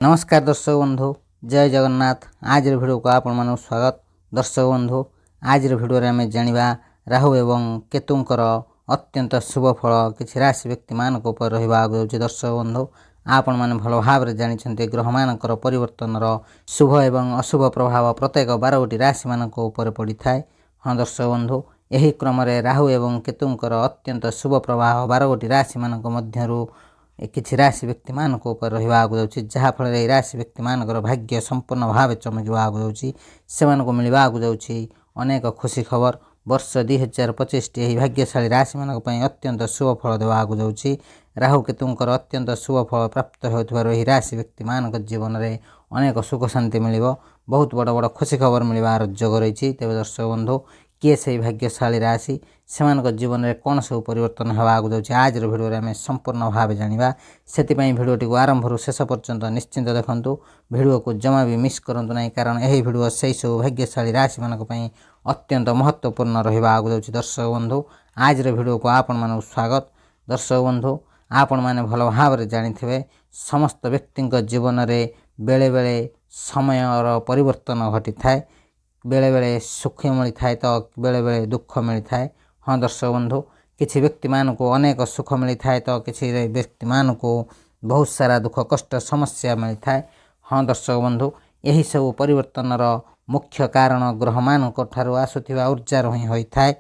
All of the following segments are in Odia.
नमस्कार दर्शक बंधु जय जगन्नाथ। आज भिडियो को आपण मानक स्वागत। दर्शक बंधु आज भिडियो आम जाना राहु एवं केतुंकर अत्यंत शुभ फल किसी राशि व्यक्ति मान उपर रहा जाऊँगी। दर्शक बंधु आपण मैंने भल भाव जानते ग्रह मानकर परिवर्तन शुभ एवं अशुभ प्रभाव प्रत्येक 12 राशि मान पड़ी थाए। हाँ दर्शक बंधु यही क्रम राहु एवं केतुंकर अत्यंत शुभ प्रभाव 12 राशि मान मध्यरु किसी राशि व्यक्ति मान उपर रहा जाऊँगी, जहाँफल राशि व्यक्ति मानकर भाग्य संपूर्ण भाव चमकवा जाऊँगी। से मिलवा जाऊँगी अनेक खुशी खबर। वर्ष 2025 यही भाग्यशाली राशि मान अत्यंत शुभ फल देवा जाऊँगी। राहु केतुंकर अत्यंत शुभ फल प्राप्त होता राशि व्यक्ति मान जीवन में अनेक सुख शांति मिल बहुत बड़ बड़ खुशी खबर मिलवार जोग रही। तेज दर्शक बंधु किए से भाग्यशाली राशि से जीवन में कौन सब परिवर्तन होगा जाऊँगी आज भिडियो आम संपूर्ण भाव जाना। से भिडियोटी को आरंभ शेष पर्यंत निश्चिंत देखूँ। भिडियो को जमा भी मिस करूँ ना, कारण यही भिडियो से सब भाग्यशाली राशि मान अत्यंत महत्वपूर्ण रहा जाऊँगी। दर्शक बंधु आज भिडियो को आपण मानक स्वागत। दर्शक बंधु आपण मैंने भल भाव जानी समस्त व्यक्ति जीवन में बेले बेले समय परिवर्तन घटी थाए, बेले बेले सुख मिली थाए तो बेले बेले दुख मिली थाए। हाँ दर्शक बंधु किसी व्यक्ति मान को अनेक सुख मिली थाए तो किसी व्यक्ति मान को बहुत सारा दुख कष्ट समस्या मिली थाए। हाँ दर्शक बंधु यही सब परिवर्तन मुख्य कारण ग्रह मान आसुवा ऊर्जा ही होता है,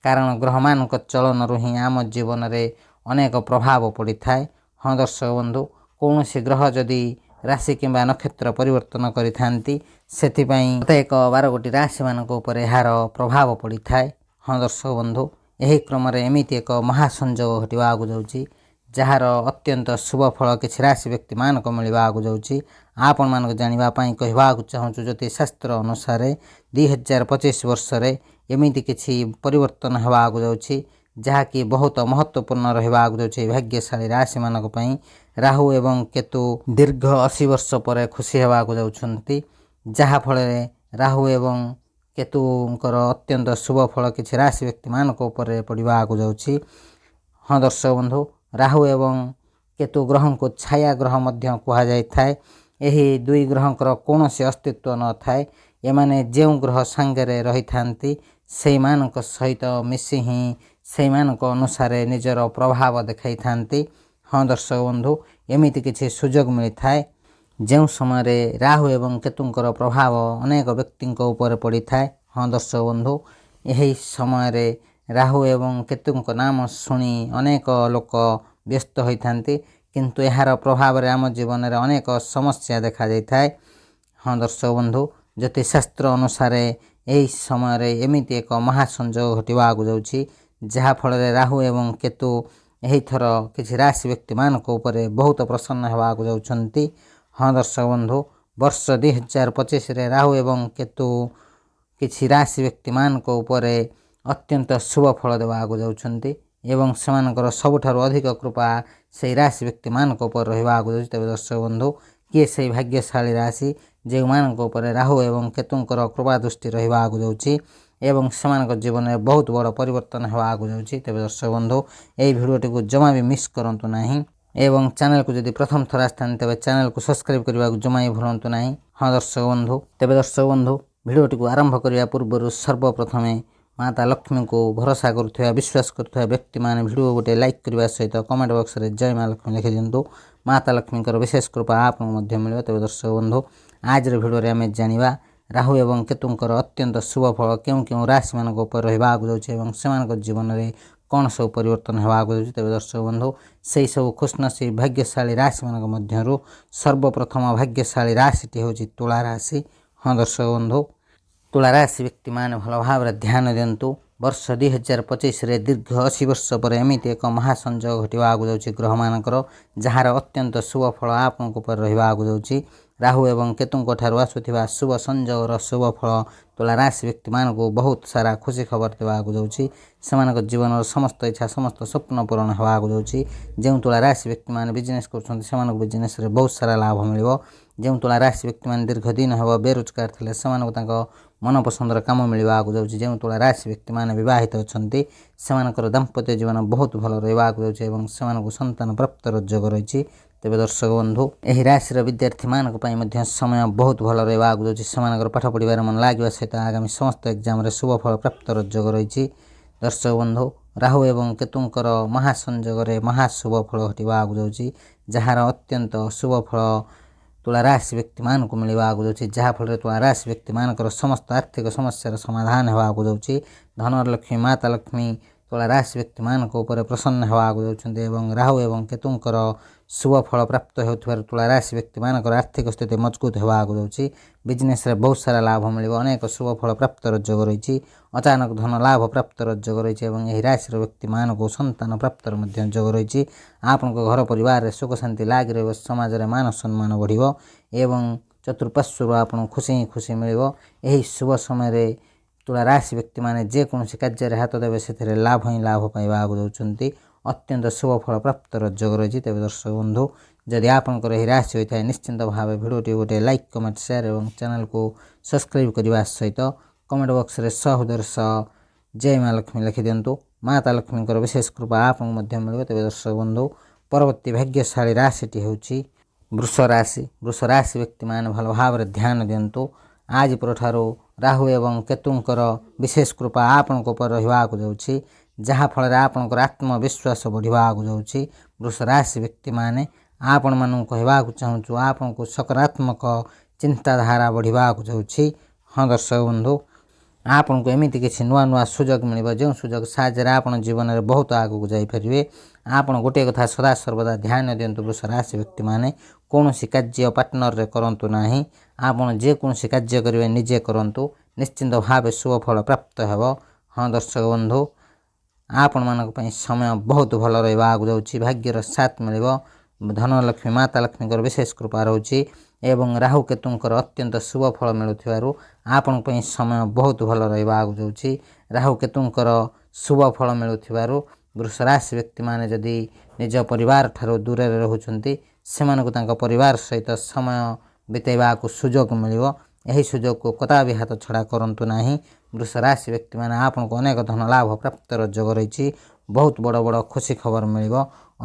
कारण ग्रह मान चलन ही आम जीवन में अनेक प्रभाव पड़ी थाए। हाँ दर्शक बंधु कौन सी ग्रह जदि राशि किंबा नक्षत्र परिवर्तन करि थांती सेथिपाई प्रत्येक 12 राशि मानक ऊपर यार प्रभाव पड़ी थाए। हाँ दर्शक बंधु यही क्रम एमती एक महासंयोग घटवा जाऊँगी, जार अत्यंत शुभ फल किसी राशि व्यक्ति मानक मिलवा जाऊँगी। आपण मानक जानापी कहवा चाहूँ ज्योतिष शास्त्र अनुसार 2025 वर्ष एमती किसी परिवर्तन होगा जाऊँगी, जहाँकि बहुत महत्वपूर्ण रहा जाऊँगी भाग्यशाली राशि मानक। राहु एवं केतु दीर्घ 80 वर्ष पर खुशी होगा जाऊँगी, जहाँफल राहु एवं केतुंकर अत्यंत शुभ फल किसी राशि व्यक्ति मानक ऊपर पड़ा जाऊँगी। हाँ दर्शक बंधु राहु एवं केतु ग्रह को छाया ग्रह मध्य कहुए। यही दुई ग्रहंकर कौन से अस्तित्व न थाए, एमाने जो ग्रह सांगरे रही थांती से मानक सहित मिसी ही से मानक अनुसार निजर प्रभाव देखाई थांती। हाँ दर्शक बंधु एमती किसी सुजोग मिली थाए जो समय राहु एवं केतुंकर प्रभाव अनेक व्यक्ति ऊपर पड़ी थाए। हाँ दर्शक बंधु यही समय राहु एवं केतुंक नाम शुणी अनेक लोक व्यस्त होती, किंतु यार प्रभाव आम जीवन में अनेक समस्या देखा जाए। हाँ दर्शक बंधु ज्योतिष शास्त्र अनुसार यही समय एमती एक महासंयोग घटवा जाऊँगी, जहाँफल राहु एवं केतु यही थर किसी राशि व्यक्ति मानक ऊपर बहुत प्रसन्न होगा जाऊँगी। हाँ दर्शक बंधु वर्ष 2025 राहु एवं केतु किसी राशि व्यक्ति मानक ऊपर अत्यंत शुभ फल देवा जाऊँगी एवं से सबुठारु अधिक कृपा से राशि व्यक्ति मानक ऊपर रहा जाऊँगी। तेज दर्शक बंधु किए से भाग्यशाली राशि जो मानक ऊपर राहु एवं केतुंकर कृपा दृष्टि रहा जाऊँगी एवं से जीवन में बहुत बड़ परिवर्तन होगा जाऊँगी। तेज दर्शक बंधु यही भिडियोटी को जमा भी मिस करूँ ना, एवं चैनल को जदि प्रथम थर आसता तेज चैनल को सब्सक्राइब करने को जमा ही भूलु ना। हाँ दर्शक बंधु तेज दर्शक बंधु भिडियोटी को आरंभ करने पूर्व सर्वप्रथमे माता लक्ष्मी को भरोसा करुवा विश्वास करुवा व्यक्ति माने भिडियो गोटे लाइक करने सहित कमेंट बॉक्स में जय माँ लक्ष्मी लिखि दिंतु। माता लक्ष्मी विशेष कृपा आपको मिले। तेज दर्शक बंधु आज भिडियो आम जाना राहु एवं केतुंकर अत्यंत शुभ फल क्यों क्यों राशि मान ऊपर रहा जाऊँगी से जीवन में कौन सब परिवर्तन होगा जाऊँगी। तेज दर्शक बंधु से सब खुशनसीब भाग्यशाली राशि मान मध्यरु सर्वप्रथम भाग्यशाली राशिटी हूँ तुला राशि। हाँ दर्शक बंधु तुला राशि व्यक्ति मान भल भाव ध्यान दिंतु। वर्ष 2025 दीर्घ 80 वर्ष पर एमती एक महासंयोग घटवा जाऊँगी ग्रह मानकर, जार अत्यंत शुभ फल आपन ऊपर रहा जाऊँगी। राहु एवं केतुंक ठारू आसुवा शुभ संयोग शुभ फल तुला राशि व्यक्ति मान को बहुत सारा खुशी खबर देवा जाऊँगी। से जीवन समस्त इच्छा समस्त स्वप्न पूरण होगा जाऊँगी। जो तुला राशि व्यक्ति मान बिजनेस कर बिजनेस बहुत सारा लाभ मिल। जो तुला राशि व्यक्ति मान दीर्घ दिन हम बेरोजगार थे से मन पसंदर काम मिलवा जाऊँगी। जो तुला राशि व्यक्ति मान बहित अच्छा से दाम्पत्य जीवन बहुत भल रहा जाऊँगी से संतान प्राप्तर जोग रही। ତେବେ ଦର୍ଶକ ବନ୍ଧୁ ଏହି ରାଶିର ବିଦ୍ୟାର୍ଥୀମାନଙ୍କ ପାଇଁ ମଧ୍ୟ ସମୟ ବହୁତ ଭଲ ରହିବା ଆଗକୁ ଯାଉଛି। ସେମାନଙ୍କର ପାଠ ପଢ଼ିବାରେ ମନ ଲାଗିବା ସହିତ ଆଗାମୀ ସମସ୍ତ ଏକ୍ଜାମରେ ଶୁଭ ଫଳ ପ୍ରାପ୍ତର ଯୋଗ ରହିଛି। ଦର୍ଶକ ବନ୍ଧୁ ରାହୁ ଏବଂ କେତୁଙ୍କର ମହାସଂଯୋଗରେ ମହାଶୁଭ ଫଳ ଘଟିବା ଆଗକୁ ଯାଉଛି, ଯାହାର ଅତ୍ୟନ୍ତ ଶୁଭ ଫଳ ତୁଳା ରାଶି ବ୍ୟକ୍ତିମାନଙ୍କୁ ମିଳିବା ଆଗକୁ ଯାଉଛି, ଯାହାଫଳରେ ତୁଳା ରାଶି ବ୍ୟକ୍ତିମାନଙ୍କର ସମସ୍ତ ଆର୍ଥିକ ସମସ୍ୟାର ସମାଧାନ ହେବା ଆଗକୁ ଯାଉଛି। ଧନର ଲକ୍ଷ୍ମୀ ମାତା ଲକ୍ଷ୍ମୀ ତୁଳା ରାଶି ବ୍ୟକ୍ତିମାନଙ୍କ ଉପରେ ପ୍ରସନ୍ନ ହେବା ଆଗକୁ ଯାଉଛନ୍ତି ଏବଂ ରାହୁ ଏବଂ କେତୁଙ୍କର ଶୁଭ ଫଳ ପ୍ରାପ୍ତ ହେଉଥିବାରୁ ତୁଳା ରାଶି ବ୍ୟକ୍ତିମାନଙ୍କର ଆର୍ଥିକ ସ୍ଥିତି ମଜବୁତ ହେବା ଆଗକୁ ଯାଉଛି। ବିଜନେସ୍ରେ ବହୁତ ସାରା ଲାଭ ମିଳିବ, ଅନେକ ଶୁଭ ଫଳ ପ୍ରାପ୍ତର ଯୋଗ ରହିଛି। ଅଚାନକ ଧନ ଲାଭ ପ୍ରାପ୍ତର ଯୋଗ ରହିଛି ଏବଂ ଏହି ରାଶିର ବ୍ୟକ୍ତିମାନଙ୍କୁ ସନ୍ତାନ ପ୍ରାପ୍ତର ମଧ୍ୟ ଯୋଗ ରହିଛି। ଆପଣଙ୍କ ଘର ପରିବାରରେ ସୁଖ ଶାନ୍ତି ଲାଗି ରହିବ, ସମାଜରେ ମାନ ସମ୍ମାନ ବଢ଼ିବ ଏବଂ ଚତୁଃପାର୍ଶ୍ୱରୁ ଆପଣଙ୍କୁ ଖୁସି ମିଳିବ। ଏହି ଶୁଭ ସମୟରେ ତୁଳା ରାଶି ବ୍ୟକ୍ତିମାନେ ଯେକୌଣସି କାର୍ଯ୍ୟରେ ହାତ ଦେବେ ସେଥିରେ ଲାଭ ହିଁ ଲାଭ ପାଇବା ଆଗକୁ ଯାଉଛନ୍ତି। ଅତ୍ୟନ୍ତ ଶୁଭ ଫଳ ପ୍ରାପ୍ତର ଯୋଗ ରହିଛି। ତେବେ ଦର୍ଶକ ବନ୍ଧୁ ଯଦି ଆପଣଙ୍କର ଏହି ରାଶି ହୋଇଥାଏ ନିଶ୍ଚିନ୍ତ ଭାବେ ଭିଡ଼ିଓଟି ଗୋଟେ ଲାଇକ୍ କମେଣ୍ଟ ସେୟାର ଏବଂ ଚ୍ୟାନେଲକୁ ସବସ୍କ୍ରାଇବ୍ କରିବା ସହିତ କମେଣ୍ଟ ବକ୍ସରେ ସହୃଦୟର ସହ ଜୟ ମା ଲକ୍ଷ୍ମୀ ଲେଖିଦିଅନ୍ତୁ। ମାତା ଲକ୍ଷ୍ମୀଙ୍କର ବିଶେଷ କୃପା ଆପଣଙ୍କୁ ମଧ୍ୟ ମିଳିବ। ତେବେ ଦର୍ଶକ ବନ୍ଧୁ ପରବର୍ତ୍ତୀ ଭାଗ୍ୟଶାଳୀ ରାଶିଟି ହେଉଛି ବୃଷ ରାଶି। ବୃଷ ରାଶି ବ୍ୟକ୍ତିମାନେ ଭଲ ଭାବରେ ଧ୍ୟାନ ଦିଅନ୍ତୁ। ଆଜି ପରଠାରୁ ରାହୁ ଏବଂ କେତୁଙ୍କର ବିଶେଷ କୃପା ଆପଣଙ୍କ ଉପରେ ରହିବାକୁ ଯାଉଛି, ଯାହାଫଳରେ ଆପଣଙ୍କର ଆତ୍ମବିଶ୍ୱାସ ବଢ଼ିବା ଆଗକୁ ଯାଉଛି। ବୃଷ ରାଶି ବ୍ୟକ୍ତିମାନେ ଆପଣମାନଙ୍କୁ କହିବାକୁ ଚାହୁଁଛୁ ଆପଣଙ୍କୁ ସକାରାତ୍ମକ ଚିନ୍ତାଧାରା ବଢ଼ିବାକୁ ଯାଉଛି। ହଁ ଦର୍ଶକ ବନ୍ଧୁ ଆପଣଙ୍କୁ ଏମିତି କିଛି ନୂଆ ସୁଯୋଗ ମିଳିବ ଯେଉଁ ସୁଯୋଗ ସାହାଯ୍ୟରେ ଆପଣ ଜୀବନରେ ବହୁତ ଆଗକୁ ଯାଇପାରିବେ। ଆପଣ ଗୋଟିଏ କଥା ସଦାସର୍ବଦା ଧ୍ୟାନ ଦିଅନ୍ତୁ, ବୃଷ ରାଶି ବ୍ୟକ୍ତିମାନେ କୌଣସି କାର୍ଯ୍ୟ ପାର୍ଟନରରେ କରନ୍ତୁ ନାହିଁ। ଆପଣ ଯେକୌଣସି କାର୍ଯ୍ୟ କରିବେ ନିଜେ କରନ୍ତୁ, ନିଶ୍ଚିନ୍ତ ଭାବେ ଶୁଭ ଫଳ ପ୍ରାପ୍ତ ହେବ। ହଁ ଦର୍ଶକ ବନ୍ଧୁ ଆପଣମାନଙ୍କ ପାଇଁ ସମୟ ବହୁତ ଭଲ ରହିବା ଆଗକୁ ଯାଉଛି, ଭାଗ୍ୟର ସାଥ ମିଳିବ। ଧନଲକ୍ଷ୍ମୀ ମାତା ଲକ୍ଷ୍ମୀଙ୍କର ବିଶେଷ କୃପା ରହୁଛି ଏବଂ ରାହୁ କେତୁଙ୍କର ଅତ୍ୟନ୍ତ ଶୁଭ ଫଳ ମିଳୁଥିବାରୁ ଆପଣଙ୍କ ପାଇଁ ସମୟ ବହୁତ ଭଲ ରହିବା ଆଗକୁ ଯାଉଛି। ରାହୁ କେତୁଙ୍କର ଶୁଭ ଫଳ ମିଳୁଥିବାରୁ ବୃଷ ରାଶି ବ୍ୟକ୍ତିମାନେ ଯଦି ନିଜ ପରିବାର ଠାରୁ ଦୂରରେ ରହୁଛନ୍ତି ସେମାନଙ୍କୁ ତାଙ୍କ ପରିବାର ସହିତ ସମୟ ବିତାଇବାକୁ ସୁଯୋଗ ମିଳିବ। ଏହି ସୁଯୋଗକୁ କଦାପି ହାତ ଛଡ଼ା କରନ୍ତୁ ନାହିଁ। ବୃଷ ରାଶି ବ୍ୟକ୍ତିମାନେ ଆପଣଙ୍କୁ ଅନେକ ଧନ ଲାଭ ପ୍ରାପ୍ତର ଯୋଗ ରହିଛି। ବହୁତ ବଡ଼ ଖୁସି ଖବର ମିଳିବ,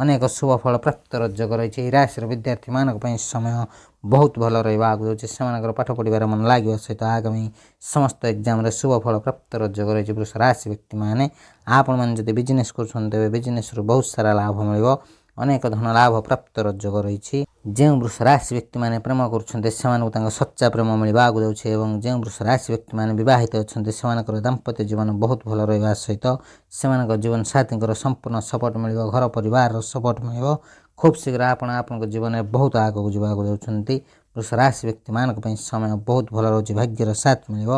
ଅନେକ ଶୁଭ ଫଳ ପ୍ରାପ୍ତର ଯୋଗ ରହିଛି। ଏହି ରାଶିର ବିଦ୍ୟାର୍ଥୀମାନଙ୍କ ପାଇଁ ସମୟ ବହୁତ ଭଲ ରହିବା ଆଗକୁ ଯାଉଛି। ସେମାନଙ୍କର ପାଠ ପଢ଼ିବାରେ ମନ ଲାଗିବା ସହିତ ଆଗାମୀ ସମସ୍ତ ଏକ୍ଜାମରେ ଶୁଭ ଫଳ ପ୍ରାପ୍ତର ଯୋଗ ରହିଛି। ବୃଷ ରାଶି ବ୍ୟକ୍ତିମାନେ ଆପଣମାନେ ଯଦି ବିଜନେସ୍ କରୁଛନ୍ତି ତେବେ ବିଜନେସ୍ରୁ ବହୁତ ସାରା ଲାଭ ମିଳିବ, ଅନେକ ଧନ ଲାଭ ପ୍ରାପ୍ତର ଯୋଗ ରହିଛି। ଯେଉଁ ବୃଷ ରାଶି ବ୍ୟକ୍ତିମାନେ ପ୍ରେମ କରୁଛନ୍ତି ସେମାନଙ୍କୁ ତାଙ୍କ ସଚ୍ଚା ପ୍ରେମ ମିଳିବା ଆଗକୁ ଯାଉଛି ଏବଂ ଯେଉଁ ବୃଷ ରାଶି ବ୍ୟକ୍ତିମାନେ ବିବାହିତ ଅଛନ୍ତି ସେମାନଙ୍କର ଦାମ୍ପତ୍ୟ ଜୀବନ ବହୁତ ଭଲ ରହିବା ସହିତ ସେମାନଙ୍କ ଜୀବନ ସାଥୀଙ୍କର ସମ୍ପୂର୍ଣ୍ଣ ସପୋର୍ଟ ମିଳିବ, ଘର ପରିବାରର ସପୋର୍ଟ ମିଳିବ। ଖୁବ୍ ଶୀଘ୍ର ଆପଣଙ୍କ ଜୀବନରେ ବହୁତ ଆଗକୁ ଯିବାକୁ ଯାଉଛନ୍ତି। ବୃଷ ରାଶି ବ୍ୟକ୍ତିମାନଙ୍କ ପାଇଁ ସମୟ ବହୁତ ଭଲ ରହୁଛି, ଭାଗ୍ୟର ସାଥ ମିଳିବ।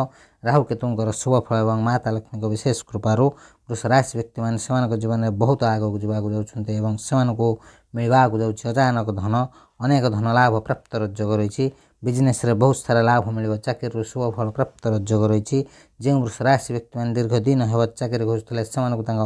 ରାହୁ କେତୁଙ୍କର ଶୁଭ ଫଳ ଏବଂ ମାତା ଲକ୍ଷ୍ମୀଙ୍କ ବିଶେଷ କୃପାରୁ ବୃଷ ରାଶି ବ୍ୟକ୍ତିମାନେ ସେମାନଙ୍କ ଜୀବନରେ ବହୁତ ଆଗକୁ ଯିବାକୁ ଯାଉଛନ୍ତି ଏବଂ ସେମାନଙ୍କୁ ମିଳିବାକୁ ଯାଉଛି ଅଚାନକ ଧନ, ଅନେକ ଧନ ଲାଭ ପ୍ରାପ୍ତର ଯୋଗ ରହିଛି। ବିଜନେସ୍ରେ ବହୁତ ସାରା ଲାଭ ମିଳିବ, ଚାକିରିରୁ ଶୁଭ ଫଳ ପ୍ରାପ୍ତର ଯୋଗ ରହିଛି। ଯେଉଁ ବୃଷ ରାଶି ବ୍ୟକ୍ତିମାନେ ଦୀର୍ଘ ଦିନ ହେବ ଚାକିରି ଖୋଜୁଥିଲେ ସେମାନଙ୍କୁ ତାଙ୍କ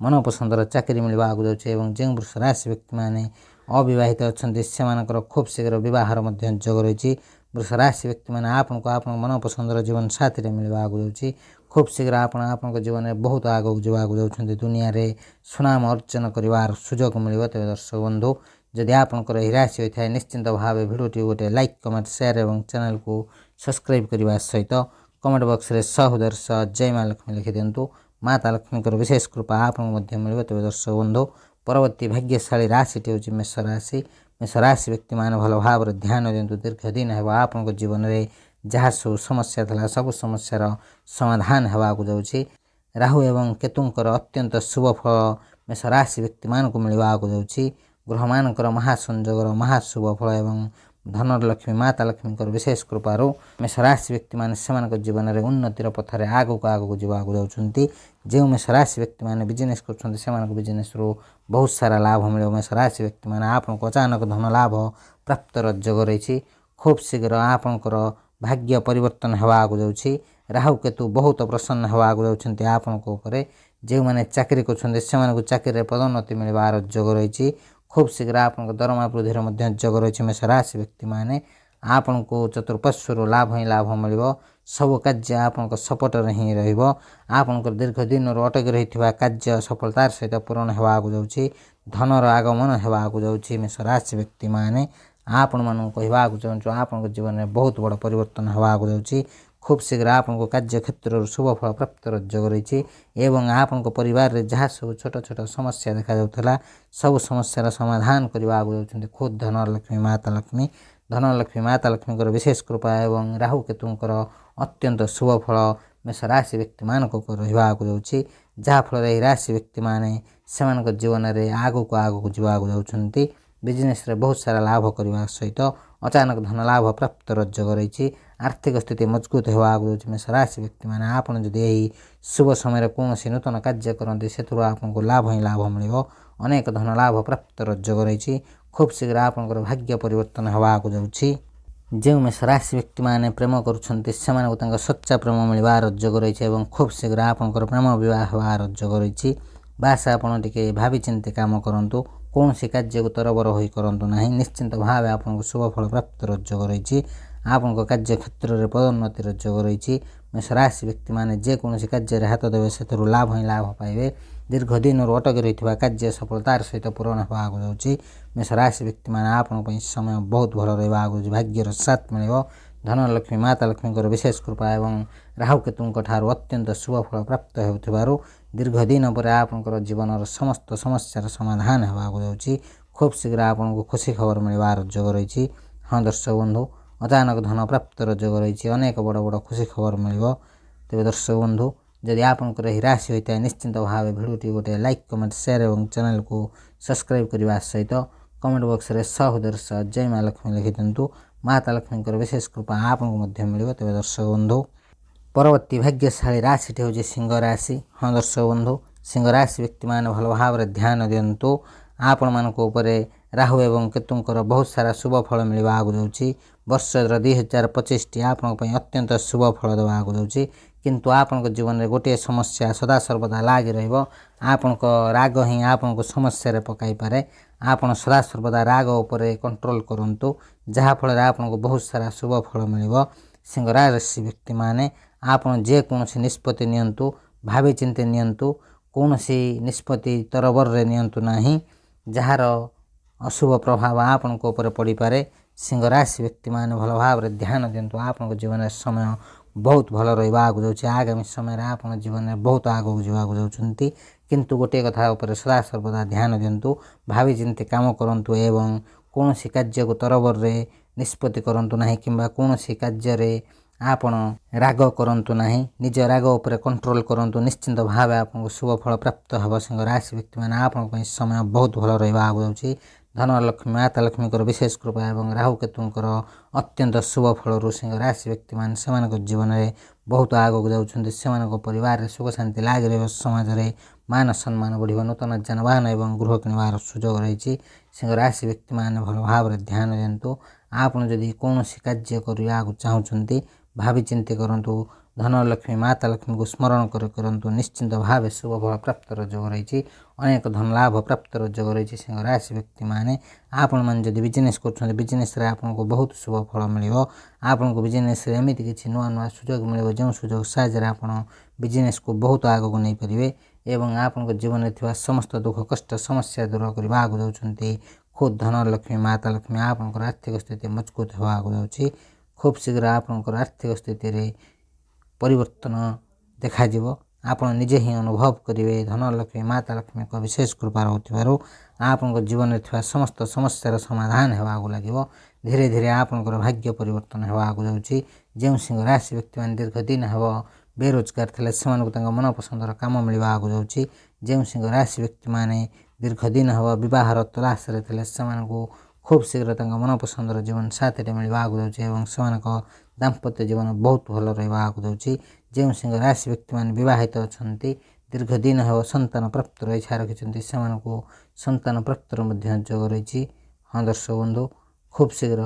ମନପସନ୍ଦର ଚାକିରି ମିଳିବା ଆଗକୁ ଯାଉଛି ଏବଂ ଯେଉଁ ବୃଷ ରାଶି ବ୍ୟକ୍ତିମାନେ ଅବିବାହିତ ଅଛନ୍ତି ସେମାନଙ୍କର ଖୁବ୍ ଶୀଘ୍ର ବିବାହର ମଧ୍ୟ ଯୋଗ ରହିଛି। ବୃଷ ରାଶି ବ୍ୟକ୍ତିମାନେ ଆପଣଙ୍କ ମନପସନ୍ଦର ଜୀବନ ସାଥୀରେ ମିଳିବା ଆଗକୁ ଯାଉଛି। ଖୁବ୍ ଶୀଘ୍ର ଆପଣଙ୍କ ଜୀବନରେ ବହୁତ ଆଗକୁ ଯିବାକୁ ଯାଉଛନ୍ତି, ଦୁନିଆରେ ସୁନାମ ଅର୍ଜନ କରିବାର ସୁଯୋଗ ମିଳିବ। ତେବେ ଦର୍ଶକ ବନ୍ଧୁ ଯଦି ଆପଣଙ୍କର ଏହି ରାଶି ହୋଇଥାଏ ନିଶ୍ଚିନ୍ତ ଭାବେ ଭିଡ଼ିଓଟି ଗୋଟେ ଲାଇକ୍ କମେଣ୍ଟ ସେୟାର ଏବଂ ଚ୍ୟାନେଲକୁ ସବସ୍କ୍ରାଇବ୍ କରିବା ସହିତ କମେଣ୍ଟ ବକ୍ସରେ ସହୃଦୟର ସହ ଜୟ ମା ଲକ୍ଷ୍ମୀ ଲେଖିଦିଅନ୍ତୁ। ମାତା ଲକ୍ଷ୍ମୀଙ୍କର ବିଶେଷ କୃପା ଆପଣଙ୍କୁ ମଧ୍ୟ ମିଳିବ। ତେବେ ଦର୍ଶକ ବନ୍ଧୁ ପରବର୍ତ୍ତୀ ଭାଗ୍ୟଶାଳୀ ରାଶିଟି ହେଉଛି ମେଷ ରାଶି। ମେଷ ରାଶି ବ୍ୟକ୍ତିମାନେ ଭଲ ଭାବରେ ଧ୍ୟାନ ଦିଅନ୍ତୁ। ଦୀର୍ଘ ଦିନ ହେବ ଆପଣଙ୍କ ଜୀବନରେ ଯାହା ସବୁ ସମସ୍ୟା ଥିଲା ସବୁ ସମସ୍ୟାର ସମାଧାନ ହେବାକୁ ଯାଉଛି। ରାହୁ ଏବଂ କେତୁଙ୍କର ଅତ୍ୟନ୍ତ ଶୁଭ ଫଳ ମେଷ ରାଶି ବ୍ୟକ୍ତିମାନଙ୍କୁ ମିଳିବାକୁ ଯାଉଛି। ଗ୍ରହମାନଙ୍କର ମହାସଂଯୋଗର ମହାଶୁଭ ଫଳ ଏବଂ ଧନର ଲକ୍ଷ୍ମୀ ମାତା ଲକ୍ଷ୍ମୀଙ୍କର ବିଶେଷ କୃପାରୁ ମେଷ ରାଶି ବ୍ୟକ୍ତିମାନେ ସେମାନଙ୍କ ଜୀବନରେ ଉନ୍ନତିର ପଥରେ ଆଗକୁ ଯିବାକୁ ଯାଉଛନ୍ତି। ଯେଉଁ ମେଷ ରାଶି ବ୍ୟକ୍ତିମାନେ ବିଜନେସ୍ କରୁଛନ୍ତି ସେମାନଙ୍କୁ ବିଜନେସ୍ରୁ ବହୁତ ସାରା ଲାଭ ମିଳିବ। ମେଷ ରାଶି ବ୍ୟକ୍ତିମାନେ ଆପଣଙ୍କୁ ଅଚାନକ ଧନ ଲାଭ ପ୍ରାପ୍ତର ଯୋଗ ରହିଛି। ଖୁବ୍ ଶୀଘ୍ର ଆପଣଙ୍କର ଭାଗ୍ୟ ପରିବର୍ତ୍ତନ ହେବାକୁ ଯାଉଛି। ରାହୁ କେତୁ ବହୁତ ପ୍ରସନ୍ନ ହେବାକୁ ଯାଉଛନ୍ତି ଆପଣଙ୍କ ଉପରେ। ଯେଉଁମାନେ ଚାକିରି କରୁଛନ୍ତି ସେମାନଙ୍କୁ ଚାକିରିରେ ପଦୋନ୍ନତି ମିଳିବାର ଯୋଗ ରହିଛି। ଖୁବ୍ ଶୀଘ୍ର ଆପଣଙ୍କ ଦରମା ବୃଦ୍ଧିର ମଧ୍ୟ ଯୋଗ ରହିଛି। ମେଷ ରାଶି ବ୍ୟକ୍ତିମାନେ ଆପଣଙ୍କୁ ଚତୁଃପାର୍ଶ୍ୱରୁ ଲାଭ ହିଁ ଲାଭ ମିଳିବ, ସବୁ କାର୍ଯ୍ୟ ଆପଣଙ୍କ ସପୋର୍ଟରେ ହିଁ ରହିବ। ଆପଣଙ୍କର ଦୀର୍ଘ ଦିନରୁ ଅଟକି ରହିଥିବା କାର୍ଯ୍ୟ ସଫଳତାର ସହିତ ପୂରଣ ହେବାକୁ ଯାଉଛି। ଧନର ଆଗମନ ହେବାକୁ ଯାଉଛି। ମେଷ ରାଶି ବ୍ୟକ୍ତିମାନେ ଆପଣମାନଙ୍କୁ କହିବାକୁ ଚାହୁଁଛୁ ଆପଣଙ୍କ ଜୀବନରେ ବହୁତ ବଡ଼ ପରିବର୍ତ୍ତନ ହେବାକୁ ଯାଉଛି। ଖୁବ୍ ଶୀଘ୍ର ଆପଣଙ୍କ କାର୍ଯ୍ୟକ୍ଷେତ୍ରରୁ ଶୁଭଫଳ ପ୍ରାପ୍ତିର ଯୋଗ ରହିଛି ଏବଂ ଆପଣଙ୍କ ପରିବାରରେ ଯାହା ସବୁ ଛୋଟ ଛୋଟ ସମସ୍ୟା ଦେଖାଯାଉଥିଲା ସବୁ ସମସ୍ୟାର ସମାଧାନ କରିବାକୁ ଯାଉଛନ୍ତି ଖୁଦ୍ ଧନଲକ୍ଷ୍ମୀ ମାତା ଲକ୍ଷ୍ମୀ। ଧନଲକ୍ଷ୍ମୀ ମାତା ଲକ୍ଷ୍ମୀଙ୍କର ବିଶେଷ କୃପା ଏବଂ ରାହୁ କେତୁଙ୍କର ଅତ୍ୟନ୍ତ ଶୁଭ ଫଳ ମେଷ ରାଶି ବ୍ୟକ୍ତିମାନଙ୍କ ଉପରେ ରହିବାକୁ ଯାଉଛି। ଯାହାଫଳରେ ଏହି ରାଶି ବ୍ୟକ୍ତିମାନେ ସେମାନଙ୍କ ଜୀବନରେ ଆଗକୁ ଯିବାକୁ ଯାଉଛନ୍ତି। ବିଜନେସ୍ରେ ବହୁତ ସାରା ଲାଭ କରିବା ସହିତ ଅଚାନକ ଧନ ଲାଭ ପ୍ରାପ୍ତିର ଯୋଗ ରହିଛି। ଆର୍ଥିକ ସ୍ଥିତି ମଜବୁତ ହେବାକୁ ଯାଉଛି। ମେଷ ରାଶି ବ୍ୟକ୍ତିମାନେ ଆପଣ ଯଦି ଏହି ଶୁଭ ସମୟରେ କୌଣସି ନୂତନ କାର୍ଯ୍ୟ କରନ୍ତି ସେଥିରୁ ଆପଣଙ୍କୁ ଲାଭ ହିଁ ଲାଭ ମିଳିବ। ଅନେକ ଧନ ଲାଭ ପ୍ରାପ୍ତିର ଯୋଗ ରହିଛି। ଖୁବ୍ ଶୀଘ୍ର ଆପଣଙ୍କର ଭାଗ୍ୟ ପରିବର୍ତ୍ତନ ହେବାକୁ ଯାଉଛି। ଯେଉଁ ମେଷ ରାଶି ବ୍ୟକ୍ତିମାନେ ପ୍ରେମ କରୁଛନ୍ତି ସେମାନଙ୍କୁ ତାଙ୍କ ସଚ୍ଚା ପ୍ରେମ ମିଳିବାର ଯୋଗ ରହିଛି ଏବଂ ଖୁବ୍ ଶୀଘ୍ର ଆପଣଙ୍କର ପ୍ରେମ ବିବାହ ହେବାର ଯୋଗ ରହିଛି। ବାସ୍ ଆପଣ ଟିକେ ଭାବିଚିନ୍ତି କାମ କରନ୍ତୁ। କୌଣସି କାର୍ଯ୍ୟକୁ ତରବର ହୋଇ କରନ୍ତୁ ନାହିଁ। ନିଶ୍ଚିନ୍ତ ଭାବେ ଆପଣଙ୍କୁ ଶୁଭଫଳ ପ୍ରାପ୍ତିର ଯୋଗ ରହିଛି। ଆପଣଙ୍କ କାର୍ଯ୍ୟକ୍ଷେତ୍ରରେ ପଦୋନ୍ନତିର ଯୋଗ ରହିଛି। ମେଷ ରାଶି ବ୍ୟକ୍ତିମାନେ ଯେକୌଣସି କାର୍ଯ୍ୟରେ ହାତ ଦେବେ ସେଥିରୁ ଲାଭ ହିଁ ଲାଭ ପାଇବେ। ଦୀର୍ଘ ଦିନରୁ ଅଟକି ରହିଥିବା କାର୍ଯ୍ୟ ସଫଳତାର ସହିତ ପୂରଣ ହେବାକୁ ଯାଉଛି। ମେଷ ରାଶି ବ୍ୟକ୍ତିମାନେ ଆପଣଙ୍କ ପାଇଁ ସମୟ ବହୁତ ଭଲ ରହିବାକୁ ଯାଉଛି। ଭାଗ୍ୟର ସାଥ ମିଳିବ। ଧନଲକ୍ଷ୍ମୀ ମାତା ଲକ୍ଷ୍ମୀଙ୍କର ବିଶେଷ କୃପା ଏବଂ ରାହୁ କେତୁଙ୍କ ଠାରୁ ଅତ୍ୟନ୍ତ ଶୁଭଫଳ ପ୍ରାପ୍ତ ହେଉଥିବାରୁ ଦୀର୍ଘ ଦିନ ପରେ ଆପଣଙ୍କର ଜୀବନର ସମସ୍ତ ସମସ୍ୟାର ସମାଧାନ ହେବାକୁ ଯାଉଛି। ଖୁବ୍ ଶୀଘ୍ର ଆପଣଙ୍କୁ ଖୁସି ଖବର ମିଳିବାର ଯୋଗ ରହିଛି। ହଁ ଦର୍ଶକ ବନ୍ଧୁ, ଅଚାନକ ଧନ ପ୍ରାପ୍ତିର ଯୋଗ ରହିଛି। ଅନେକ ବଡ଼ ବଡ଼ ଖୁସି ଖବର ମିଳିବ। ତେବେ ଦର୍ଶକ ବନ୍ଧୁ, ଯଦି ଆପଣଙ୍କର ଏହି ରାଶି ହୋଇଥାଏ ନିଶ୍ଚିନ୍ତ ଭାବେ ଭିଡ଼ିଓଟି ଗୋଟିଏ ଲାଇକ୍ କମେଣ୍ଟ ସେୟାର ଏବଂ ଚ୍ୟାନେଲକୁ ସବସ୍କ୍ରାଇବ୍ କରିବା ସହିତ କମେଣ୍ଟ ବକ୍ସରେ ସହୋଦର ସହ ଜୟ ମା ଲକ୍ଷ୍ମୀ ଲେଖିଦିଅନ୍ତୁ। ମାତା ଲକ୍ଷ୍ମୀଙ୍କର ବିଶେଷ କୃପା ଆପଣଙ୍କୁ ମଧ୍ୟ ମିଳିବ। ତେବେ ଦର୍ଶକ ବନ୍ଧୁ, ପରବର୍ତ୍ତୀ ଭାଗ୍ୟଶାଳୀ ରାଶିଟି ହେଉଛି ସିଂହ ରାଶି। ହଁ ଦର୍ଶକ ବନ୍ଧୁ, ସିଂହ ରାଶି ବ୍ୟକ୍ତିମାନେ ଭଲ ଭାବରେ ଧ୍ୟାନ ଦିଅନ୍ତୁ। ଆପଣମାନଙ୍କ ଉପରେ ରାହୁ ଏବଂ କେତୁଙ୍କର ବହୁତ ସାରା ଶୁଭ ଫଳ ମିଳିବାକୁ ଯାଉଛି। ବର୍ଷର 2025ଟି ଆପଣଙ୍କ ପାଇଁ ଅତ୍ୟନ୍ତ ଶୁଭ ଫଳ ଦେବାକୁ ଯାଉଛି। କିନ୍ତୁ ଆପଣଙ୍କ ଜୀବନରେ ଗୋଟିଏ ସମସ୍ୟା ସଦାସର୍ବଦା ଲାଗି ରହିବ। ଆପଣଙ୍କ ରାଗ ହିଁ ଆପଣଙ୍କୁ ସମସ୍ୟାରେ ପକାଇପାରେ। ଆପଣ ସଦାସର୍ବଦା ରାଗ ଉପରେ କଣ୍ଟ୍ରୋଲ କରନ୍ତୁ, ଯାହାଫଳରେ ଆପଣଙ୍କୁ ବହୁତ ସାରା ଶୁଭ ଫଳ ମିଳିବ। ସିଂହ ରାଶି ବ୍ୟକ୍ତିମାନେ ଆପଣ ଯେକୌଣସି ନିଷ୍ପତ୍ତି ନିଅନ୍ତୁ ଭାବିଚିନ୍ତି ନିଅନ୍ତୁ। କୌଣସି ନିଷ୍ପତ୍ତି ତରବରରେ ନିଅନ୍ତୁ ନାହିଁ, ଯାହାର ଅଶୁଭ ପ୍ରଭାବ ଆପଣଙ୍କ ଉପରେ ପଡ଼ିପାରେ। ସିଂହ ରାଶି ବ୍ୟକ୍ତିମାନେ ଭଲ ଭାବରେ ଧ୍ୟାନ ଦିଅନ୍ତୁ। ଆପଣଙ୍କ ଜୀବନରେ ସମୟ ବହୁତ ଭଲ ରହିବାକୁ ଯାଉଛି। ଆଗାମୀ ସମୟରେ ଆପଣ ଜୀବନରେ ବହୁତ ଆଗକୁ ଯିବାକୁ ଯାଉଛନ୍ତି। କିନ୍ତୁ ଗୋଟିଏ କଥା ଉପରେ ସଦାସର୍ବଦା ଧ୍ୟାନ ଦିଅନ୍ତୁ। ଭାବିଚିନ୍ତି କାମ କରନ୍ତୁ ଏବଂ କୌଣସି କାର୍ଯ୍ୟକୁ ତରବରରେ ନିଷ୍ପତ୍ତି କରନ୍ତୁ ନାହିଁ କିମ୍ବା କୌଣସି କାର୍ଯ୍ୟରେ ଆପଣ ରାଗ କରନ୍ତୁ ନାହିଁ। ନିଜ ରାଗ ଉପରେ କଣ୍ଟ୍ରୋଲ କରନ୍ତୁ। ନିଶ୍ଚିନ୍ତ ଭାବେ ଆପଣଙ୍କୁ ଶୁଭ ଫଳ ପ୍ରାପ୍ତ ହେବ। ସିଂହ ରାଶି ବ୍ୟକ୍ତିମାନେ ଆପଣଙ୍କ ପାଇଁ ସମୟ ବହୁତ ଭଲ ରହିବାକୁ ଯାଉଛି। ଧନଲକ୍ଷ୍ମୀ ମାତା ଲକ୍ଷ୍ମୀଙ୍କର ବିଶେଷ କୃପା ଏବଂ ରାହୁ କେତୁଙ୍କର ଅତ୍ୟନ୍ତ ଶୁଭ ଫଳରୁ ସିଂହ ରାଶି ବ୍ୟକ୍ତିମାନେ ସେମାନଙ୍କ ଜୀବନରେ ବହୁତ ଆଗକୁ ଯାଉଛନ୍ତି। ସେମାନଙ୍କ ପରିବାରରେ ସୁଖ ଶାନ୍ତି ଲାଗି ରହିବ। ସମାଜରେ ମାନ ସମ୍ମାନ ବଢ଼ିବ। ନୂତନ ଯାନବାହନ ଏବଂ ଗୃହ କିଣିବାର ସୁଯୋଗ ରହିଛି। ସିଂହ ରାଶି ବ୍ୟକ୍ତିମାନେ ଭଲ ଭାବରେ ଧ୍ୟାନ ଦିଅନ୍ତୁ। ଆପଣ ଯଦି କୌଣସି କାର୍ଯ୍ୟ କରିବାକୁ ଚାହୁଁଛନ୍ତି ଭାବିଚିନ୍ତି କରନ୍ତୁ। ଧନଲକ୍ଷ୍ମୀ ମାତା ଲକ୍ଷ୍ମୀଙ୍କୁ ସ୍ମରଣ କରନ୍ତୁ। ନିଶ୍ଚିନ୍ତ ଭାବେ ଶୁଭ ଫଳ ପ୍ରାପ୍ତିର ଯୋଗ ରହିଛି। ଅନେକ ଧନ ଲାଭ ପ୍ରାପ୍ତିର ଯୋଗ ରହିଛି। ସିଂହ ରାଶି ବ୍ୟକ୍ତିମାନେ ଆପଣମାନେ ଯଦି ବିଜନେସ୍ କରୁଛନ୍ତି ବିଜନେସ୍ରେ ଆପଣଙ୍କୁ ବହୁତ ଶୁଭ ଫଳ ମିଳିବ। ଆପଣଙ୍କୁ ବିଜନେସ୍ରେ ଏମିତି କିଛି ନୂଆ ନୂଆ ସୁଯୋଗ ମିଳିବ ଯେଉଁ ସୁଯୋଗ ସାହାଯ୍ୟରେ ଆପଣ ବିଜନେସ୍କୁ ବହୁତ ଆଗକୁ ନେଇପାରିବେ ଏବଂ ଆପଣଙ୍କ ଜୀବନରେ ଥିବା ସମସ୍ତ ଦୁଃଖ କଷ୍ଟ ସମସ୍ୟା ଦୂର କରିବାକୁ ଯାଉଛନ୍ତି। ଖୁଦ୍ ଧନଲକ୍ଷ୍ମୀ ମାତା ଲକ୍ଷ୍ମୀ ଆପଣଙ୍କର ଆର୍ଥିକ ସ୍ଥିତି ମଜବୁତ ହେବାକୁ ଯାଉଛି। ଖୁବ୍ ଶୀଘ୍ର ଆପଣଙ୍କର ଆର୍ଥିକ ସ୍ଥିତିରେ ପରିବର୍ତ୍ତନ ଦେଖାଯିବ। ଆପଣ ନିଜେ ହିଁ ଅନୁଭବ କରିବେ ଧନଲକ୍ଷ୍ମୀ ମାତା ଲକ୍ଷ୍ମୀଙ୍କ ବିଶେଷ କୃପା ରହୁଥିବାରୁ ଆପଣଙ୍କ ଜୀବନରେ ଥିବା ସମସ୍ତ ସମସ୍ୟାର ସମାଧାନ ହେବାକୁ ଲାଗିବ। ଧୀରେ ଧୀରେ ଆପଣଙ୍କର ଭାଗ୍ୟ ପରିବର୍ତ୍ତନ ହେବାକୁ ଯାଉଛି। ଯେଉଁ ସିଂହ ରାଶି ବ୍ୟକ୍ତିମାନେ ଦୀର୍ଘ ଦିନ ହେବ ବେରୋଜଗାର ଥିଲେ ସେମାନଙ୍କୁ ତାଙ୍କ ମନପସନ୍ଦର କାମ ମିଳିବାକୁ ଯାଉଛି। ଯେଉଁ ସିଂହ ରାଶି ବ୍ୟକ୍ତିମାନେ ଦୀର୍ଘ ଦିନ ହେବ ବିବାହର ତଲାସରେ ଥିଲେ ସେମାନଙ୍କୁ ଖୁବ୍ ଶୀଘ୍ର ତାଙ୍କ ମନପସନ୍ଦର ଜୀବନ ସାଥୀଟେ ମିଳିବାକୁ ଯାଉଛି ଏବଂ ସେମାନଙ୍କ ଦାମ୍ପତ୍ୟ ଜୀବନ ବହୁତ ଭଲ ରହିବାକୁ ଯାଉଛି। ଯେଉଁ ସିଂହ ରାଶି ବ୍ୟକ୍ତିମାନେ ବିବାହିତ ଅଛନ୍ତି ଦୀର୍ଘ ଦିନ ହେବ ସନ୍ତାନ ପ୍ରାପ୍ତିର ଇଚ୍ଛା ରଖିଛନ୍ତି ସେମାନଙ୍କୁ ସନ୍ତାନ ପ୍ରାପ୍ତିର ମଧ୍ୟ ଯୋଗ ରହିଛି। ହଁ ଦର୍ଶକ ବନ୍ଧୁ, ଖୁବ୍ ଶୀଘ୍ର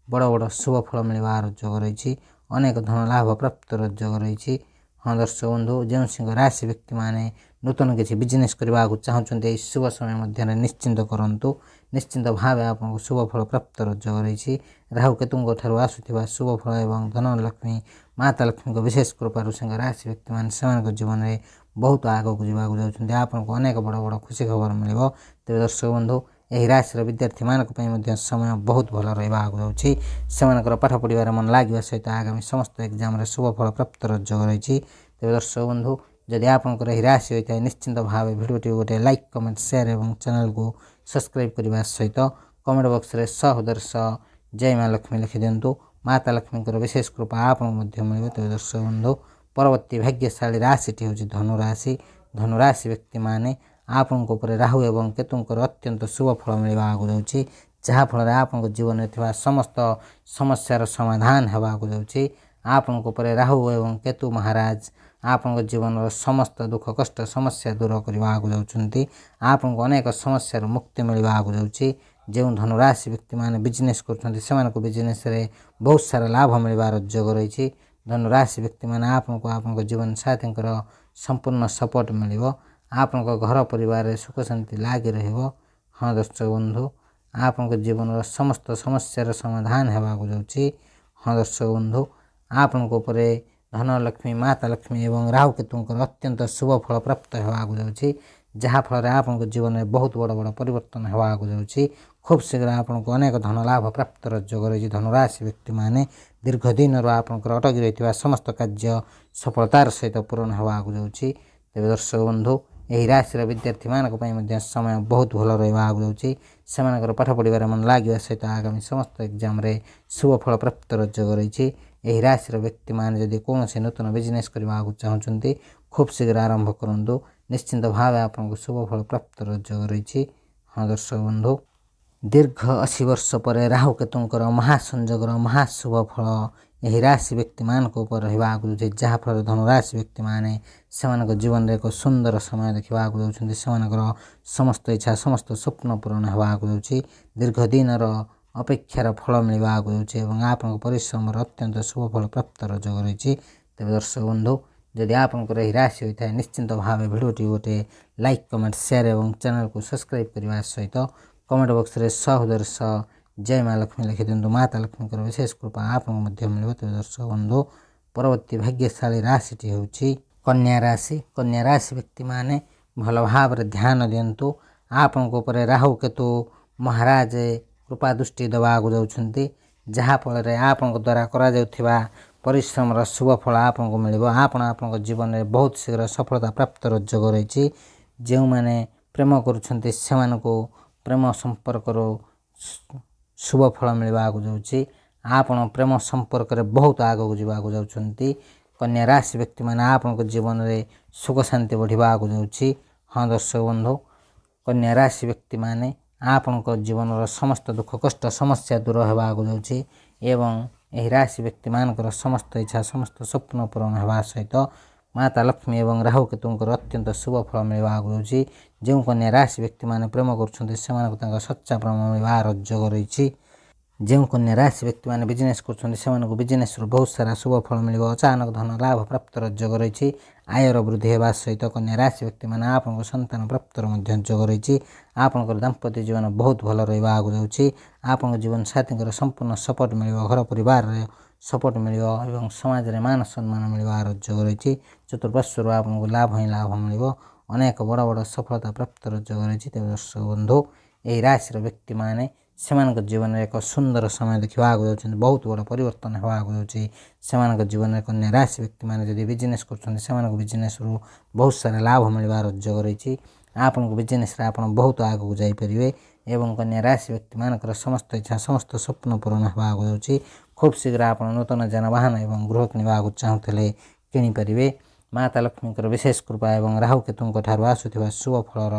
ବଡ଼ ବଡ଼ ଶୁଭ ଫଳ ମିଳିବାର ଯୋଗ ରହିଛି। ଅନେକ ଧନ ଲାଭ ପ୍ରାପ୍ତିର ଯୋଗ ରହିଛି। ହଁ ଦର୍ଶକ ବନ୍ଧୁ, ଯେଉଁ ସିଂହ ରାଶି ବ୍ୟକ୍ତିମାନେ ନୂତନ କିଛି ବିଜନେସ୍ କରିବାକୁ ଚାହୁଁଛନ୍ତି ଏହି ଶୁଭ ସମୟ ମଧ୍ୟରେ ନିଶ୍ଚିନ୍ତ କରନ୍ତୁ। ନିଶ୍ଚିନ୍ତ ଭାବେ ଆପଣଙ୍କୁ ଶୁଭ ଫଳ ପ୍ରାପ୍ତିର ଯୋଗ ରହିଛି। ରାହୁ କେତୁଙ୍କ ଠାରୁ ଆସୁଥିବା ଶୁଭ ଫଳ ଏବଂ ଧନଲକ୍ଷ୍ମୀ ମାତା ଲକ୍ଷ୍ମୀଙ୍କ ବିଶେଷ କୃପାରୁ ସିଂହ ରାଶି ବ୍ୟକ୍ତିମାନେ ସେମାନଙ୍କ ଜୀବନରେ बहुत आगक जावाक जाउछन्ति आपनको अनेक बड़ बड़ खुशी खबर मिलिबो। तेबे दर्शक बंधु एही राशिर विद्यार्थी मानक पई मध्य समय बहुत भल रहिबाक जाउछि। सेमानकर पाठ पढ़िबार मन लागिबा सहित आगामी समस्त एग्जाम रे शुभ फल प्राप्त जोग रहिछि। तेबे दर्शक बंधु जदि आपनकर एही राशि होइताय निश्चिंत भावे भिडियोटी गोटे लाइक कमेंट शेयर एवं चैनल को सब्सक्राइब करबा सहित कमेंट बॉक्स रे सहोदर्श जय मां लक्ष्मी लिखि दियंतु। माता लक्ष्मीकर विशेष कृपा आपनको मध्य मिलिबो। तेबे दर्शक बंधु परवर्ती भाग्यशाली राशिटी होछि धनु राशि। धनु राशि व्यक्ति माने आपनको ऊपर राहु एवं केतुंकर अत्यंत शुभ फल मिलिबाक जाउछि। जहा फल रे आपनको जीवन में थिबा समस्त समस्यार समाधान हेबाक जाउछि। आपनको ऊपर राहु एवं केतु महाराज आपनको जीवन समस्त दुख कष्ट समस्या दूर करबाक जाउछन्ति। आपनको अनेक समस्यार मुक्ति मिलिबाक जाउछि। जो धनुराशि व्यक्ति माने बिजनेस करछन्ति सेमानको बिजनेस रे बहुत सारा लाभ मिलिबार जोग रहिछि। धनुराशि व्यक्ति माने आपनको जीवन साथींकर संपूर्ण सपोर्ट मिलिबो। आपनको घर परिवार रे सुख शांति लागि रहिबो। हाँ दर्शक बंधु आपनको जीवन समस्त समस्यार समाधान हेबाक जाउछि। हाँ दर्शक बंधु आपनको ऊपर धन लक्ष्मी माता लक्ष्मी एवं राहु केतुंकर अत्यंत शुभ फल प्राप्त हेबाक जाउछि। जहा फल आपनको जीवन में बहुत बड़ बड़ परिवर्तन हेबाक जाउछि। खूब शीघ्र आपनको अनेक धन लाभ प्राप्त जोग रहिछि। धनुराशि व्यक्ति माने दीर्घ दिन आपनकर अटकी रहिथिबा समस्त कार्य सफलतार सहित पूर्ण हेबाक जाउछि। तेबे दर्शक बंधु एही राशिर विद्यार्थी मानक पई मध्य समय बहुत भल रहिबाक जाउछि। सेमानकर पाठ पढ़िबार मन लागिबा सहित आगामी समस्त एग्जाम रे शुभ फल प्राप्त जोग रहिछि। एही राशिर व्यक्ति माने जदि कोनोसी नूतन बिजनेस करबाक चाहुछन्ति खूब शीघ्र आरंभ करंतु। निश्चिंत भावे आपनको शुभ फल प्राप्त जोग रहिछि। हाँ दर्शक बंधु दीर्घ 80 वर्ष पर राहु केतुंकर महासंजोगर महाशुभ फल एही राशि व्यक्ति मानक ऊपर रहिबाक जाउछि। जहा फल धनुराशि व्यक्ति माने सेमानक जीवन रे एक सुंदर समय देखिबाक जाउछन्ति। सेमानकर समस्त इच्छा समस्त स्वप्न पूर्ण हेबाक जाउछि। दीर्घ दिनर अपेक्षार फल मिलिबाक जाउछि एवं आपनक परिश्रमर अत्यंत शुभ फल प्राप्त जोग रहिछि। तेबे दर्शक बंधु जदि आपनकर एही राशि होइताय निश्चिंत भावे भिडियोटी गोटे लाइक कमेंट शेयर एवं चैनल को सब्सक्राइब करबा सहित कमेंट बॉक्स रे सहोदर्श जय मां लक्ष्मी लिखि दियंतु। माता लक्ष्मीकर विशेष कृपा आपनको मध्य मिलिबो। तेबे दर्शक बंधु परवर्ती भाग्यशाली राशिटी होछि कन्या राशि। कन्या राशि व्यक्ति माने भल भाव ध्यान दियंतु। आपनको ऊपर राहु केतु महाराज कृपा दृष्टि देबाक जाउछन्ति। जहा फल रे आपनको द्वारा करा जाउथिबा परिश्रमर शुभ फल आपनको मिलिबो। आपनको जीवन में बहुत शीघ्र सफलता प्राप्त जोग रहिछि। जो माने प्रेम करूछन्ति सेमानको प्रेम संपर्क शुभ फल मिलिबाक जाउछि। आपण प्रेम संपर्क रे बहुत आगक जावाक जाउछन्ति। कन्या राशि व्यक्ति माने आपनको जीवन रे सुख शांति बढ़िबाक जाउछि। हाँ दर्शक बंधु कन्या राशि व्यक्ति माने आपनको जीवन समस्त दुख कष्ट समस्या दूर हेबाक जाउछि एवं एही राशि व्यक्ति मानकर समस्त इच्छा समस्त स्वप्न पूर्ण हेबा सहित माता लक्ष्मी एवं राहु केतुंकर अत्यंत शुभ फल मिलिबाक जाउछि। जो कन्या राशि व्यक्ति माने प्रेम करूछन्ति सेमानक तांका सच्चा प्रेम मिलिबार जोग रहिछि। जो कन्या राशि व्यक्ति माने बिजनेस करूछन्ति सेमानक बिजनेस रो बहुत सारा शुभ फल मिलिबो। अचानक धन लाभ प्राप्त जोग रहिछि। आयर वृद्धि हेबा सहित कन्या राशि व्यक्ति माने आपनको संतान प्राप्त मध्य जोग रहिछि। आपनकर दाम्पत्य जीवन बहुत भल रहिबाक जाउछि। आपनको जीवन साथींकर संपूर्ण सपोर्ट मिलिबो। घर परिवार रे सपोर्ट मिलिबो एवं समाज रे मान सम्मान मिलिबार जोग रहिछि। चतुर्पार्श्व रो आपनको लाभ ही लाभ मिलिबो। अनेक बड़ बड़ सफलता प्राप्त जोग रहिछि। तेबे दर्शक बंधु एही राशि रो व्यक्ति माने सेमानक जीवन रे एक सुंदर समय देखिबाक जाउछन्ति। बहुत बड़ परिवर्तन हेबाक जाउछि सेमानक जीवन रे। कन्या राशि व्यक्ति माने जदि बिजनेस करछन्ति सेमानक बिजनेस रो बहुत सारा लाभ मिलिबार जोग रहिछि। आपनको बिजनेस रे आपण बहुत आगक जाई परिबे एवं कन्या राशि व्यक्ति मानकर समस्त इच्छा समस्त स्वप्न पूर्ण हेबाक जाउछि। खूब शीघ्र आपण नूतन जानवाहन एवं गृह किनिबाक चाहुथिले किनि परिबे। माता लक्ष्मीकर विशेष कृपा एवं राहु केतुंक ठारु आसुथिबा शुभ फलर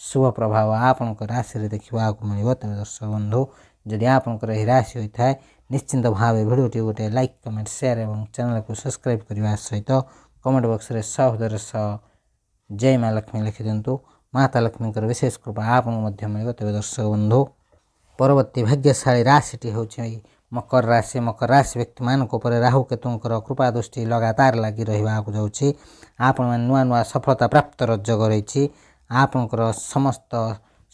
शुभ प्रभाव आपनकर राशि रे देखिबाक मिलिबो। तेबे दर्शक बंधु जदि आपनकर एही राशि होइथाय निश्चिंत भावे भिडियोटी गोटे लाइक कमेंट शेयर एवं चैनल को सब्सक्राइब करबा सहित कमेंट बॉक्स रे सहोदर्श जय मां लक्ष्मी लिखि दियंतु। माता लक्ष्मीकर विशेष कृपा आपनको मध्य मिलिबो। तेबे दर्शक बंधु परवर्ती भाग्यशाली राशिटी होछि मकर राशि। मकर राशि व्यक्ति मानक ऊपर राहु केतुंकर कृपा दृष्टि लगातार लागि रहिबाक जाउछि। आपण माने नुआ नुआ सफलता प्राप्त जोग रहिछि। आपनकर समस्त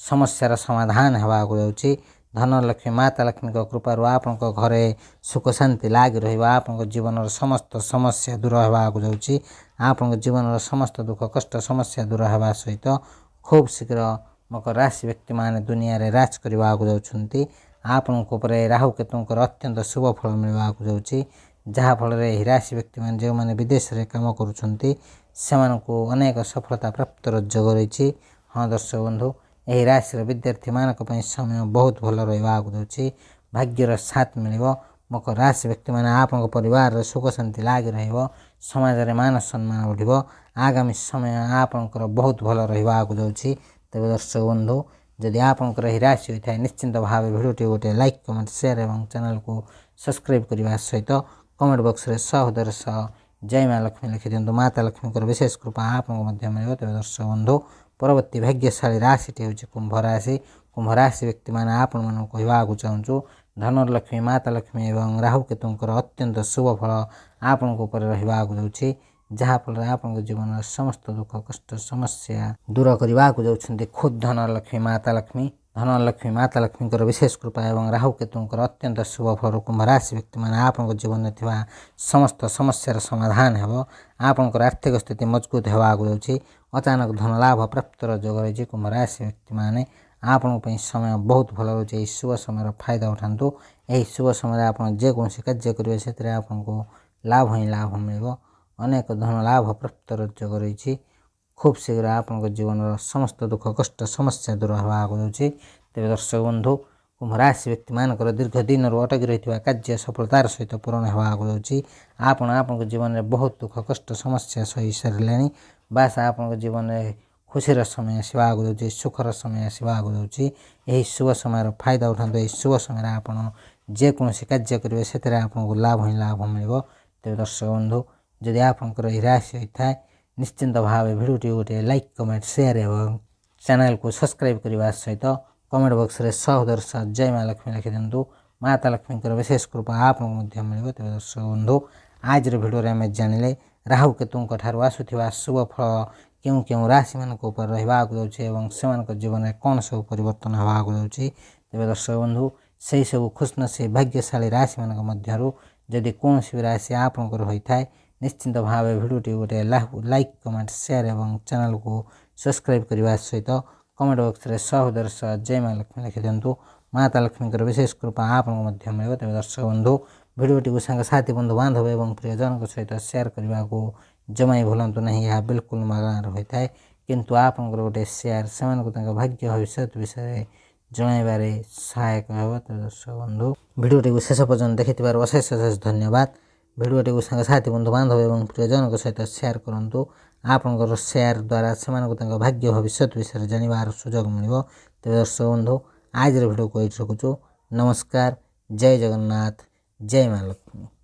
समस्यार समाधान हेबाक जाउछि। धन लक्ष्मी माता लक्ष्मी कृपा आपनक घरे सुख शांति लागि रहिबा। आपनक जीवन समस्त समस्या दूर हेबाक जाउछि। ଆପଣଙ୍କ ଜୀବନର ସମସ୍ତ ଦୁଃଖ କଷ୍ଟ ସମସ୍ୟା ଦୂର ହେବା ସହିତ ଖୁବ୍ ଶୀଘ୍ର ମକର ରାଶି ବ୍ୟକ୍ତିମାନେ ଦୁନିଆରେ ରାଜ କରିବାକୁ ଯାଉଛନ୍ତି। ଆପଣଙ୍କ ଉପରେ ରାହୁ କେତୁଙ୍କର ଅତ୍ୟନ୍ତ ଶୁଭ ଫଳ ମିଳିବାକୁ ଯାଉଛି, ଯାହାଫଳରେ ଏହି ରାଶି ବ୍ୟକ୍ତିମାନେ ଯେଉଁମାନେ ବିଦେଶରେ କାମ କରୁଛନ୍ତି ସେମାନଙ୍କୁ ଅନେକ ସଫଳତା ପ୍ରାପ୍ତର ଯୋଗ ରହିଛି। ହଁ ଦର୍ଶକ ବନ୍ଧୁ, ଏହି ରାଶିର ବିଦ୍ୟାର୍ଥୀମାନଙ୍କ ପାଇଁ ସମୟ ବହୁତ ଭଲ ରହିବାକୁ ଯାଉଛି। ଭାଗ୍ୟର ସାଥ ମିଳିବ। ମକର ରାଶି ବ୍ୟକ୍ତିମାନେ ଆପଣଙ୍କ ପରିବାରରେ ସୁଖ ଶାନ୍ତି ଲାଗି ରହିବ। ସମାଜରେ ମାନ ସମ୍ମାନ ବଢ଼ିବ। ଆଗାମୀ ସମୟ ଆପଣଙ୍କର ବହୁତ ଭଲ ରହିବାକୁ ଯାଉଛି। ତେବେ ଦର୍ଶକ ବନ୍ଧୁ, ଯଦି ଆପଣଙ୍କର ଏହି ରାଶି ହୋଇଥାଏ ନିଶ୍ଚିନ୍ତ ଭାବେ ଭିଡ଼ିଓଟି ଗୋଟିଏ ଲାଇକ୍ କମେଣ୍ଟ ସେୟାର ଏବଂ ଚ୍ୟାନେଲକୁ ସବସ୍କ୍ରାଇବ୍ କରିବା ସହିତ କମେଣ୍ଟ ବକ୍ସରେ ସହୋଦର ସହ ଜୟ ମା ଲକ୍ଷ୍ମୀ ଲେଖିଦିଅନ୍ତୁ। ମାତା ଲକ୍ଷ୍ମୀଙ୍କର ବିଶେଷ କୃପା ଆପଣଙ୍କୁ ମଧ୍ୟ ମିଳିବ। ତେବେ ଦର୍ଶକ ବନ୍ଧୁ, ପରବର୍ତ୍ତୀ ଭାଗ୍ୟଶାଳୀ ରାଶିଟି ହେଉଛି କୁମ୍ଭ ରାଶି। କୁମ୍ଭ ରାଶି ବ୍ୟକ୍ତିମାନେ ଆପଣମାନଙ୍କୁ କହିବାକୁ ଚାହୁଁଛୁ, ଧନର ଲକ୍ଷ୍ମୀ ମାତା ଲକ୍ଷ୍ମୀ ଏବଂ ରାହୁ କେତୁଙ୍କର ଅତ୍ୟନ୍ତ ଶୁଭ ଫଳ ଆପଣଙ୍କ ଉପରେ ରହିବାକୁ ଯାଉଛି, ଯାହାଫଳରେ ଆପଣଙ୍କ ଜୀବନର ସମସ୍ତ ଦୁଃଖ କଷ୍ଟ ସମସ୍ୟା ଦୂର କରିବାକୁ ଯାଉଛନ୍ତି ଖୁଦ୍ ଧନର ଲକ୍ଷ୍ମୀ ମାତା ଲକ୍ଷ୍ମୀ। ଧନର ଲକ୍ଷ୍ମୀ ମାତା ଲକ୍ଷ୍ମୀଙ୍କର ବିଶେଷ କୃପା ଏବଂ ରାହୁ କେତୁଙ୍କର ଅତ୍ୟନ୍ତ ଶୁଭ ଫଳରୁ କୁମ୍ଭ ରାଶି ବ୍ୟକ୍ତିମାନେ ଆପଣଙ୍କ ଜୀବନରେ ଥିବା ସମସ୍ତ ସମସ୍ୟାର ସମାଧାନ ହେବ। ଆପଣଙ୍କର ଆର୍ଥିକ ସ୍ଥିତି ମଜବୁତ ହେବାକୁ ଯାଉଛି। ଅଚାନକ ଧନ ଲାଭ ପ୍ରାପ୍ତର ଯୋଗ ରହିଛି। କୁମ୍ଭ ରାଶି ବ୍ୟକ୍ତିମାନେ ଆପଣଙ୍କ ପାଇଁ ସମୟ ବହୁତ ଭଲ ରହୁଛି। ଏହି ଶୁଭ ସମୟର ଫାଇଦା ଉଠାନ୍ତୁ। ଏହି ଶୁଭ ସମୟରେ ଆପଣ ଯେକୌଣସି କାର୍ଯ୍ୟ କରିବେ ସେଥିରେ ଆପଣଙ୍କୁ ଲାଭ ହିଁ ଲାଭ ମିଳିବ। ଅନେକ ଧନ ଲାଭ ପ୍ରାପ୍ତର ଯୋଗ ରହିଛି। ଖୁବ୍ ଶୀଘ୍ର ଆପଣଙ୍କ ଜୀବନର ସମସ୍ତ ଦୁଃଖ କଷ୍ଟ ସମସ୍ୟା ଦୂର ହେବାକୁ ଯାଉଛି। ତେବେ ଦର୍ଶକ ବନ୍ଧୁ, କୁମ୍ଭ ରାଶି ବ୍ୟକ୍ତିମାନଙ୍କର ଦୀର୍ଘ ଦିନରୁ ଅଟକି ରହିଥିବା କାର୍ଯ୍ୟ ସଫଳତାର ସହିତ ପୂରଣ ହେବାକୁ ଯାଉଛି। ଆପଣ ଆପଣଙ୍କ ଜୀବନରେ ବହୁତ ଦୁଃଖ କଷ୍ଟ ସମସ୍ୟା ସହି ସାରିଲେଣି। ବାସ୍ ଆପଣଙ୍କ ଜୀବନରେ ଖୁସିର ସମୟ ଆସିବାକୁ ଯାଉଛି, ସୁଖର ସମୟ ଆସିବାକୁ ଯାଉଛି। ଏହି ଶୁଭ ସମୟର ଫାଇଦା ଉଠାନ୍ତୁ। ଏହି ଶୁଭ ସମୟରେ ଆପଣ ଯେକୌଣସି କାର୍ଯ୍ୟ କରିବେ ସେଥିରେ ଆପଣଙ୍କୁ ଲାଭ ହିଁ ଲାଭ ମିଳିବ। ତେବେ ଦର୍ଶକ ବନ୍ଧୁ, ଯଦି ଆପଣଙ୍କର ଏହି ରାଶି ହୋଇଥାଏ ନିଶ୍ଚିନ୍ତ ଭାବେ ଭିଡ଼ିଓଟି ଗୋଟିଏ ଲାଇକ୍ କମେଣ୍ଟ ସେୟାର ଏବଂ ଚ୍ୟାନେଲକୁ ସବସ୍କ୍ରାଇବ୍ କରିବା ସହିତ କମେଣ୍ଟ ବକ୍ସରେ ସହୋଦର ସହ ଜୟ ମା ଲକ୍ଷ୍ମୀ ଲେଖିଦିଅନ୍ତୁ। ମାତା ଲକ୍ଷ୍ମୀଙ୍କର ବିଶେଷ କୃପା ଆପଣଙ୍କୁ ମଧ୍ୟ ମିଳିବ। ତେବେ ଦର୍ଶକ ବନ୍ଧୁ, ଆଜିର ଭିଡ଼ିଓରେ ଆମେ ଜାଣିଲେ ରାହୁ କେତୁଙ୍କ ଠାରୁ ଆସୁଥିବା ଶୁଭ ଫଳ କେଉଁ କେଉଁ ରାଶିମାନଙ୍କ ଉପରେ ରହିବାକୁ ଯାଉଛି ଏବଂ ସେମାନଙ୍କ ଜୀବନରେ କ'ଣ ସବୁ ପରିବର୍ତ୍ତନ ହେବାକୁ ଯାଉଛି। ତେବେ ଦର୍ଶକ ବନ୍ଧୁ, ସେହିସବୁ ଖୁସନସିବ ଭାଗ୍ୟଶାଳୀ ରାଶିମାନଙ୍କ ମଧ୍ୟରୁ ଯଦି କୌଣସି ବି ରାଶି ଆପଣଙ୍କର ହୋଇଥାଏ ନିଶ୍ଚିନ୍ତ ଭାବେ ଭିଡ଼ିଓଟି ଗୋଟିଏ ଲାଇକ୍ କମେଣ୍ଟ ସେୟାର ଏବଂ ଚ୍ୟାନେଲକୁ ସବସ୍କ୍ରାଇବ୍ କରିବା ସହିତ କମେଣ୍ଟ ବକ୍ସରେ ସହୋଦର ସହ ଜୟ ମା ଲକ୍ଷ୍ମୀ ଲେଖିଦିଅନ୍ତୁ। ମାତା ଲକ୍ଷ୍ମୀଙ୍କର ବିଶେଷ କୃପା ଆପଣଙ୍କୁ ମଧ୍ୟ ମିଳିବ। ତେବେ ଦର୍ଶକ ବନ୍ଧୁ, ଭିଡ଼ିଓଟିକୁ ସାଙ୍ଗସାଥି ବନ୍ଧୁ ବାନ୍ଧବ ଏବଂ ପ୍ରିୟଜନଙ୍କ ସହିତ ସେୟାର କରିବାକୁ ଜମା ହିଁ ଭୁଲନ୍ତୁ ନାହିଁ। ଏହା ବିଲକୁଲ ମାଗଣାରେ ହୋଇଥାଏ, କିନ୍ତୁ ଆପଣଙ୍କର ଗୋଟେ ସେୟାର ସେମାନଙ୍କୁ ତାଙ୍କ ଭାଗ୍ୟ ଭବିଷ୍ୟତ ବିଷୟରେ ଜଣାଇବାରେ ସହାୟକ ହେବ। ତେବେ ଦର୍ଶକ ବନ୍ଧୁ, ଭିଡ଼ିଓଟିକୁ ଶେଷ ପର୍ଯ୍ୟନ୍ତ ଦେଖିଥିବାରୁ ଅଶେଷ ଅଶେଷ ଧନ୍ୟବାଦ। ଭିଡ଼ିଓଟିକୁ ସାଙ୍ଗସାଥି ବନ୍ଧୁ ବାନ୍ଧବ ଏବଂ ପ୍ରିୟଜନଙ୍କ ସହିତ ସେୟାର କରନ୍ତୁ। ଆପଣଙ୍କର ସେୟାର ଦ୍ୱାରା ସେମାନଙ୍କୁ ତାଙ୍କ ଭାଗ୍ୟ ଭବିଷ୍ୟତ ବିଷୟରେ ଜାଣିବାର ସୁଯୋଗ ମିଳିବ। ତେବେ ଦର୍ଶକ ବନ୍ଧୁ, ଆଜିର ଭିଡ଼ିଓକୁ ଏଇଠି ରଖୁଛୁ। ନମସ୍କାର, ଜୟ ଜଗନ୍ନାଥ, ଜୟ ମା ଲକ୍ଷ୍ମୀ।